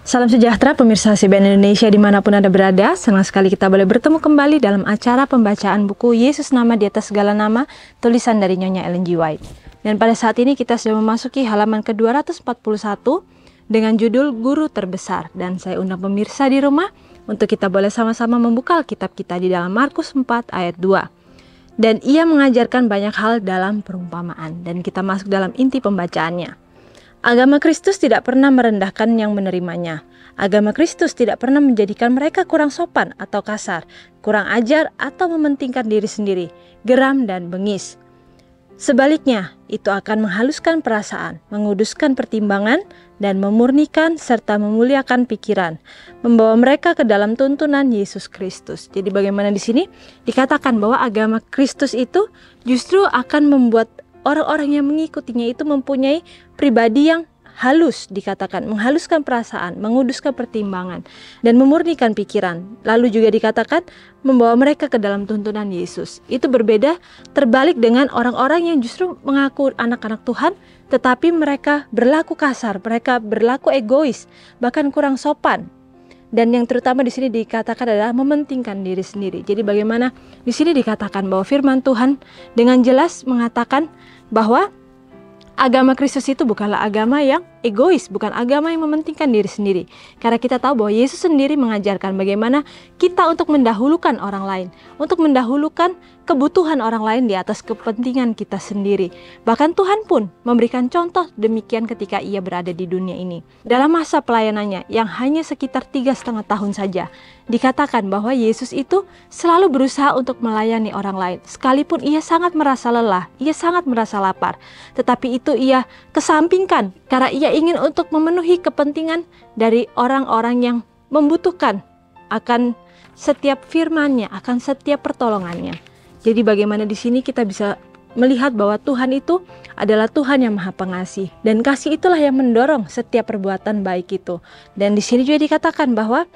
Salam sejahtera pemirsa CBN Indonesia dimanapun Anda berada. Senang sekali kita boleh bertemu kembali dalam acara pembacaan buku Yesus Nama di Atas Segala Nama, tulisan dari Nyonya Ellen G. White. Dan pada saat ini kita sudah memasuki halaman ke-241 dengan judul Guru Terbesar. Dan saya undang pemirsa di rumah untuk kita boleh sama-sama membuka Alkitab kita di dalam Markus 4 ayat 2. Dan ia mengajarkan banyak hal dalam perumpamaan. Dan kita masuk dalam inti pembacaannya. Agama Kristus tidak pernah merendahkan yang menerimanya. Agama Kristus tidak pernah menjadikan mereka kurang sopan atau kasar, kurang ajar atau mementingkan diri sendiri, geram dan bengis. Sebaliknya, itu akan menghaluskan perasaan, menguduskan pertimbangan, dan memurnikan serta memuliakan pikiran, membawa mereka ke dalam tuntunan Yesus Kristus. Jadi bagaimana di sini dikatakan bahwa agama Kristus itu justru akan membuat orang-orang yang mengikutinya itu mempunyai pribadi yang halus, dikatakan menghaluskan perasaan, menguduskan pertimbangan, dan memurnikan pikiran. Lalu juga dikatakan membawa mereka ke dalam tuntunan Yesus. Itu berbeda, terbalik dengan orang-orang yang justru mengaku anak-anak Tuhan, tetapi mereka berlaku kasar, mereka berlaku egois, bahkan kurang sopan. Dan yang terutama di sini dikatakan adalah mementingkan diri sendiri. Jadi bagaimana di sini dikatakan bahwa firman Tuhan dengan jelas mengatakan bahwa agama Kristus itu bukanlah agama yang egois, bukan agama yang mementingkan diri sendiri. Karena kita tahu bahwa Yesus sendiri mengajarkan bagaimana kita untuk mendahulukan orang lain, untuk mendahulukan kebutuhan orang lain di atas kepentingan kita sendiri. Bahkan Tuhan pun memberikan contoh demikian ketika ia berada di dunia ini. Dalam masa pelayanannya yang hanya sekitar 3,5 tahun saja, dikatakan bahwa Yesus itu selalu berusaha untuk melayani orang lain. Sekalipun ia sangat merasa lelah, ia sangat merasa lapar, tetapi itu ia kesampingkan karena ia ingin untuk memenuhi kepentingan dari orang-orang yang membutuhkan akan setiap firman-Nya, akan setiap pertolongannya. Jadi bagaimana di sini kita bisa melihat bahwa Tuhan itu adalah Tuhan yang Maha Pengasih, dan kasih itulah yang mendorong setiap perbuatan baik itu. Dan di sini juga dikatakan bahwa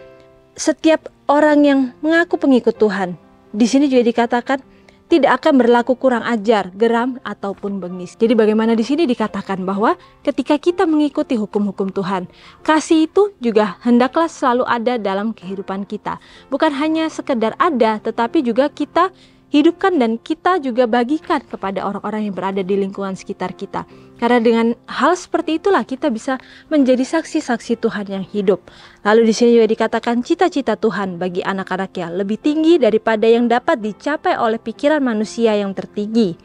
setiap orang yang mengaku pengikut Tuhan, di sini juga dikatakan tidak akan berlaku kurang ajar, geram ataupun bengis. Jadi bagaimana di sini dikatakan bahwa ketika kita mengikuti hukum-hukum Tuhan, kasih itu juga hendaklah selalu ada dalam kehidupan kita. Bukan hanya sekedar ada, tetapi juga kita hidupkan dan kita juga bagikan kepada orang-orang yang berada di lingkungan sekitar kita. Karena dengan hal seperti itulah kita bisa menjadi saksi-saksi Tuhan yang hidup. Lalu di sini juga dikatakan cita-cita Tuhan bagi anak-anaknya lebih tinggi daripada yang dapat dicapai oleh pikiran manusia yang tertinggi.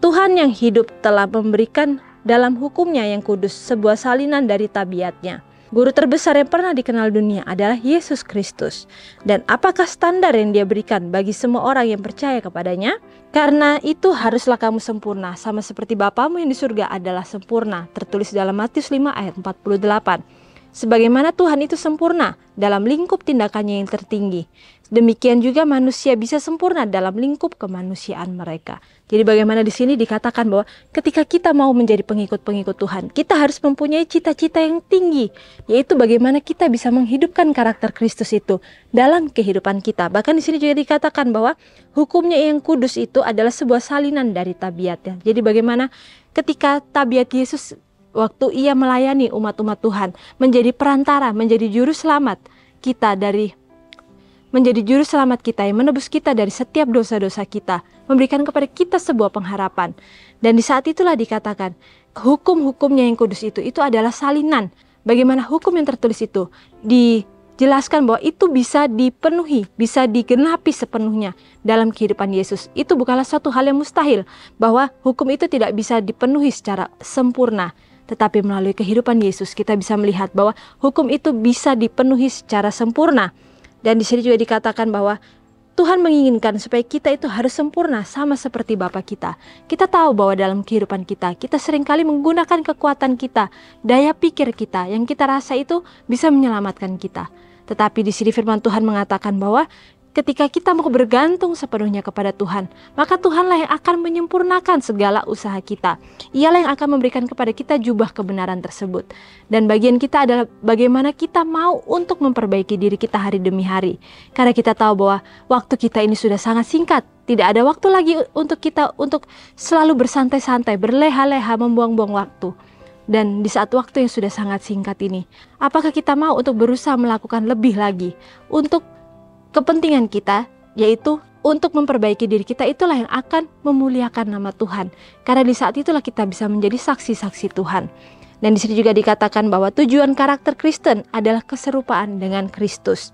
Tuhan yang hidup telah memberikan dalam hukumnya yang kudus sebuah salinan dari tabiatnya. Guru terbesar yang pernah dikenal dunia adalah Yesus Kristus. Dan apakah standar yang dia berikan bagi semua orang yang percaya kepadanya? Karena itu haruslah kamu sempurna, sama seperti Bapamu yang di surga adalah sempurna. Tertulis dalam Matius 5 ayat 48. Sebagaimana Tuhan itu sempurna dalam lingkup tindakannya yang tertinggi, demikian juga manusia bisa sempurna dalam lingkup kemanusiaan mereka. Jadi bagaimana di sini dikatakan bahwa ketika kita mau menjadi pengikut-pengikut Tuhan, kita harus mempunyai cita-cita yang tinggi, yaitu bagaimana kita bisa menghidupkan karakter Kristus itu dalam kehidupan kita. Bahkan di sini juga dikatakan bahwa hukumnya yang kudus itu adalah sebuah salinan dari tabiatnya. Jadi bagaimana ketika tabiat Yesus waktu ia melayani umat-umat Tuhan, menjadi perantara, menjadi juru selamat kita yang menebus kita dari setiap dosa-dosa kita, memberikan kepada kita sebuah pengharapan. Dan di saat itulah dikatakan hukum-hukumnya yang kudus itu adalah salinan. Bagaimana hukum yang tertulis itu dijelaskan bahwa itu bisa dipenuhi, bisa digenapi sepenuhnya dalam kehidupan Yesus. Itu bukanlah suatu hal yang mustahil, bahwa hukum itu tidak bisa dipenuhi secara sempurna. Tetapi melalui kehidupan Yesus kita bisa melihat bahwa hukum itu bisa dipenuhi secara sempurna. Dan di sini juga dikatakan bahwa Tuhan menginginkan supaya kita itu harus sempurna sama seperti Bapa kita. Kita tahu bahwa dalam kehidupan kita seringkali menggunakan kekuatan kita, daya pikir kita yang kita rasa itu bisa menyelamatkan kita. Tetapi di sini firman Tuhan mengatakan bahwa ketika kita mau bergantung sepenuhnya kepada Tuhan, maka Tuhanlah yang akan menyempurnakan segala usaha kita. Ialah yang akan memberikan kepada kita jubah kebenaran tersebut. Dan bagian kita adalah bagaimana kita mau untuk memperbaiki diri kita hari demi hari. Karena kita tahu bahwa waktu kita ini sudah sangat singkat. Tidak ada waktu lagi untuk kita untuk selalu bersantai-santai, berleha-leha, membuang-buang waktu. Dan di saat waktu yang sudah sangat singkat ini, apakah kita mau untuk berusaha melakukan lebih lagi untuk kepentingan kita, yaitu untuk memperbaiki diri kita? Itulah yang akan memuliakan nama Tuhan. Karena di saat itulah kita bisa menjadi saksi-saksi Tuhan. Dan di sini juga dikatakan bahwa tujuan karakter Kristen adalah keserupaan dengan Kristus.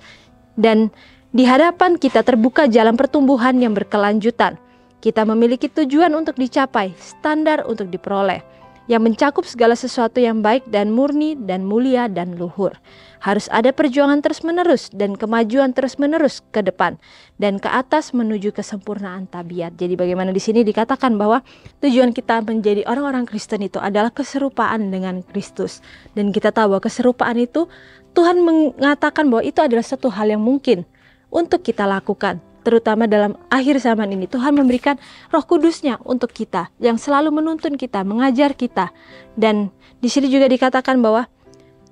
Dan di hadapan kita terbuka jalan pertumbuhan yang berkelanjutan. Kita memiliki tujuan untuk dicapai, standar untuk diperoleh, yang mencakup segala sesuatu yang baik dan murni dan mulia dan luhur. Harus ada perjuangan terus-menerus dan kemajuan terus-menerus ke depan dan ke atas menuju kesempurnaan tabiat. Jadi bagaimana di sini dikatakan bahwa tujuan kita menjadi orang-orang Kristen itu adalah keserupaan dengan Kristus. Dan kita tahu bahwa keserupaan itu Tuhan mengatakan bahwa itu adalah satu hal yang mungkin untuk kita lakukan. Terutama dalam akhir zaman ini, Tuhan memberikan Roh Kudus-Nya untuk kita, yang selalu menuntun kita, mengajar kita. Dan di sini juga dikatakan bahwa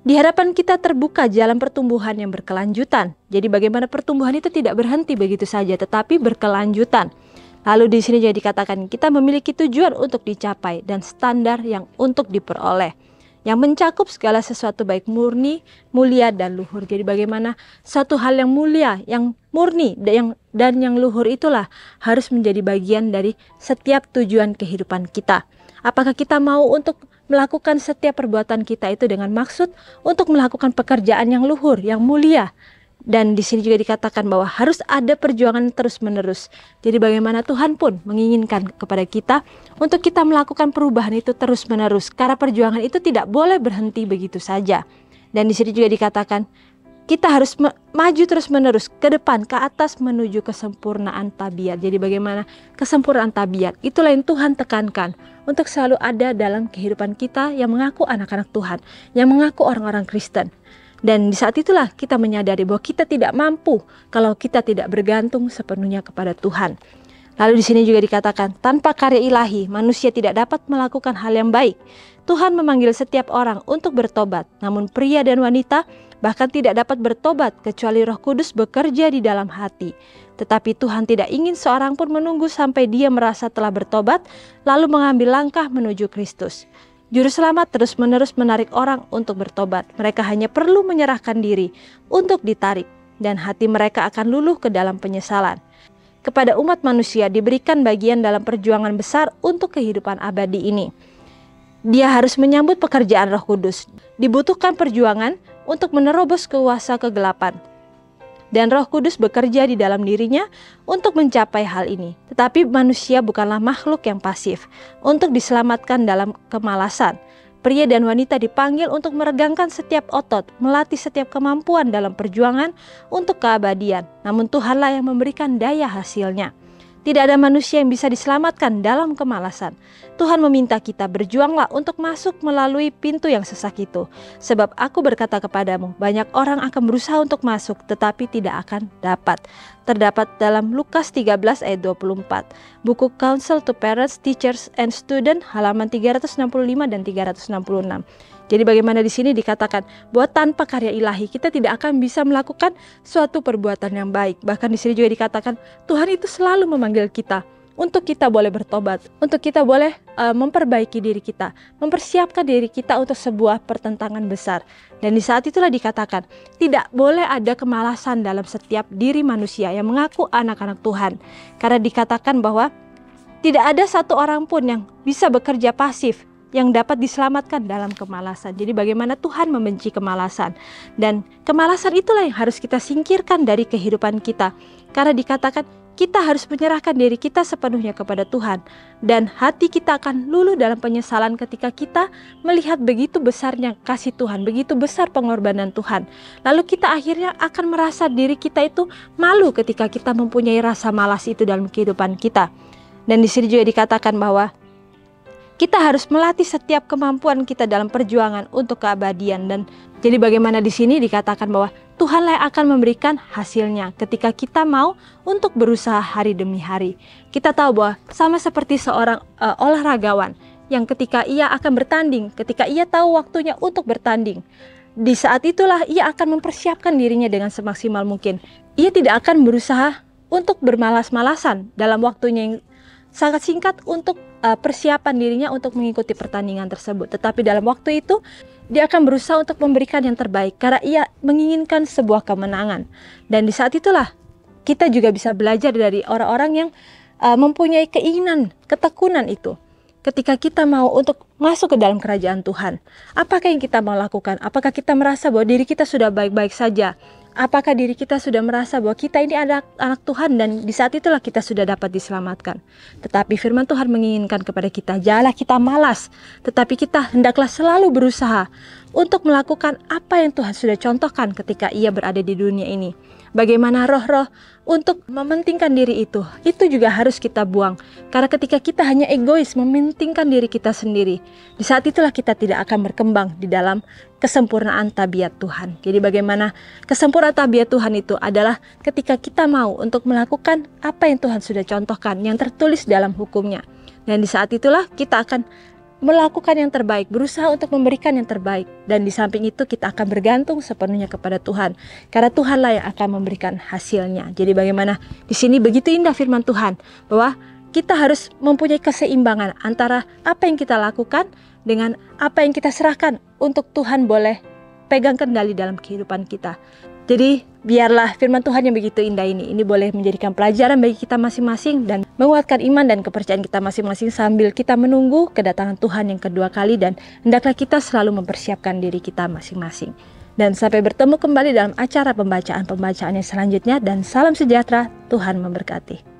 di hadapan kita terbuka jalan pertumbuhan yang berkelanjutan. Jadi bagaimana pertumbuhan itu tidak berhenti begitu saja, tetapi berkelanjutan. Lalu di sini juga dikatakan kita memiliki tujuan untuk dicapai dan standar yang untuk diperoleh, yang mencakup segala sesuatu baik murni, mulia, dan luhur. Jadi bagaimana satu hal yang mulia, yang murni, dan yang luhur itulah harus menjadi bagian dari setiap tujuan kehidupan kita. Apakah kita mau untuk melakukan setiap perbuatan kita itu dengan maksud untuk melakukan pekerjaan yang luhur, yang mulia? Dan di sini juga dikatakan bahwa harus ada perjuangan terus-menerus. Jadi bagaimana Tuhan pun menginginkan kepada kita untuk kita melakukan perubahan itu terus-menerus. Karena perjuangan itu tidak boleh berhenti begitu saja. Dan di sini juga dikatakan kita harus maju terus-menerus ke depan, ke atas menuju kesempurnaan tabiat. Jadi bagaimana kesempurnaan tabiat? Itulah yang Tuhan tekankan untuk selalu ada dalam kehidupan kita yang mengaku anak-anak Tuhan, yang mengaku orang-orang Kristen. Dan di saat itulah kita menyadari bahwa kita tidak mampu kalau kita tidak bergantung sepenuhnya kepada Tuhan. Lalu di sini juga dikatakan, tanpa karya ilahi, manusia tidak dapat melakukan hal yang baik. Tuhan memanggil setiap orang untuk bertobat, namun pria dan wanita bahkan tidak dapat bertobat kecuali Roh Kudus bekerja di dalam hati. Tetapi Tuhan tidak ingin seorang pun menunggu sampai dia merasa telah bertobat, lalu mengambil langkah menuju Kristus. Juru selamat terus-menerus menarik orang untuk bertobat. Mereka hanya perlu menyerahkan diri untuk ditarik, dan hati mereka akan luluh ke dalam penyesalan. Kepada umat manusia diberikan bagian dalam perjuangan besar untuk kehidupan abadi ini. Dia harus menyambut pekerjaan Roh Kudus. Dibutuhkan perjuangan untuk menerobos kuasa kegelapan. Dan Roh Kudus bekerja di dalam dirinya untuk mencapai hal ini. Tetapi manusia bukanlah makhluk yang pasif untuk diselamatkan dalam kemalasan. Pria dan wanita dipanggil untuk meregangkan setiap otot, melatih setiap kemampuan dalam perjuangan untuk keabadian. Namun Tuhanlah yang memberikan daya hasilnya. Tidak ada manusia yang bisa diselamatkan dalam kemalasan. Tuhan meminta kita berjuanglah untuk masuk melalui pintu yang sesak itu. Sebab aku berkata kepadamu, banyak orang akan berusaha untuk masuk tetapi tidak akan dapat. Terdapat dalam Lukas 13 ayat 24. Buku Counsel to Parents, Teachers, and Students halaman 365 dan 366. Jadi bagaimana di sini dikatakan bahwa tanpa karya ilahi kita tidak akan bisa melakukan suatu perbuatan yang baik. Bahkan di sini juga dikatakan Tuhan itu selalu memanggil kita untuk kita boleh bertobat, untuk kita boleh memperbaiki diri kita, mempersiapkan diri kita untuk sebuah pertentangan besar. Dan di saat itulah dikatakan tidak boleh ada kemalasan dalam setiap diri manusia yang mengaku anak-anak Tuhan. Karena dikatakan bahwa tidak ada satu orang pun yang bisa bekerja pasif yang dapat diselamatkan dalam kemalasan. Jadi bagaimana Tuhan membenci kemalasan. Dan kemalasan itulah yang harus kita singkirkan dari kehidupan kita. Karena dikatakan kita harus menyerahkan diri kita sepenuhnya kepada Tuhan. Dan hati kita akan luluh dalam penyesalan ketika kita melihat begitu besarnya kasih Tuhan, begitu besar pengorbanan Tuhan. Lalu kita akhirnya akan merasa diri kita itu malu ketika kita mempunyai rasa malas itu dalam kehidupan kita. Dan di sini juga dikatakan bahwa kita harus melatih setiap kemampuan kita dalam perjuangan untuk keabadian. Dan jadi bagaimana di sini dikatakan bahwa Tuhanlah yang akan memberikan hasilnya ketika kita mau untuk berusaha hari demi hari. Kita tahu bahwa sama seperti seorang olahragawan yang ketika ia akan bertanding, ketika ia tahu waktunya untuk bertanding, di saat itulah ia akan mempersiapkan dirinya dengan semaksimal mungkin. Ia tidak akan berusaha untuk bermalas-malasan dalam waktunya yang sangat singkat untuk persiapan dirinya untuk mengikuti pertandingan tersebut. Tetapi dalam waktu itu dia akan berusaha untuk memberikan yang terbaik karena ia menginginkan sebuah kemenangan. Dan di saat itulah kita juga bisa belajar dari orang-orang yang mempunyai keinginan, ketekunan itu. Ketika kita mau untuk masuk ke dalam kerajaan Tuhan, apakah yang kita mau lakukan? Apakah kita merasa bahwa diri kita sudah baik-baik saja? Apakah diri kita sudah merasa bahwa kita ini adalah anak Tuhan dan di saat itulah kita sudah dapat diselamatkan? Tetapi firman Tuhan menginginkan kepada kita, janganlah kita malas, tetapi kita hendaklah selalu berusaha untuk melakukan apa yang Tuhan sudah contohkan ketika ia berada di dunia ini. Bagaimana roh-roh untuk mementingkan diri itu juga harus kita buang. Karena ketika kita hanya egois mementingkan diri kita sendiri, di saat itulah kita tidak akan berkembang di dalam kesempurnaan tabiat Tuhan. Jadi bagaimana kesempurnaan tabiat Tuhan itu adalah ketika kita mau untuk melakukan apa yang Tuhan sudah contohkan, yang tertulis dalam hukumnya. Dan di saat itulah kita akan melakukan yang terbaik, berusaha untuk memberikan yang terbaik. Dan di samping itu kita akan bergantung sepenuhnya kepada Tuhan, karena Tuhanlah yang akan memberikan hasilnya. Jadi bagaimana di sini begitu indah firman Tuhan bahwa kita harus mempunyai keseimbangan antara apa yang kita lakukan dengan apa yang kita serahkan untuk Tuhan boleh pegang kendali dalam kehidupan kita. Jadi biarlah firman Tuhan yang begitu indah ini boleh menjadikan pelajaran bagi kita masing-masing dan menguatkan iman dan kepercayaan kita masing-masing sambil kita menunggu kedatangan Tuhan yang kedua kali, dan hendaklah kita selalu mempersiapkan diri kita masing-masing. Dan sampai bertemu kembali dalam acara pembacaan yang selanjutnya, dan salam sejahtera, Tuhan memberkati.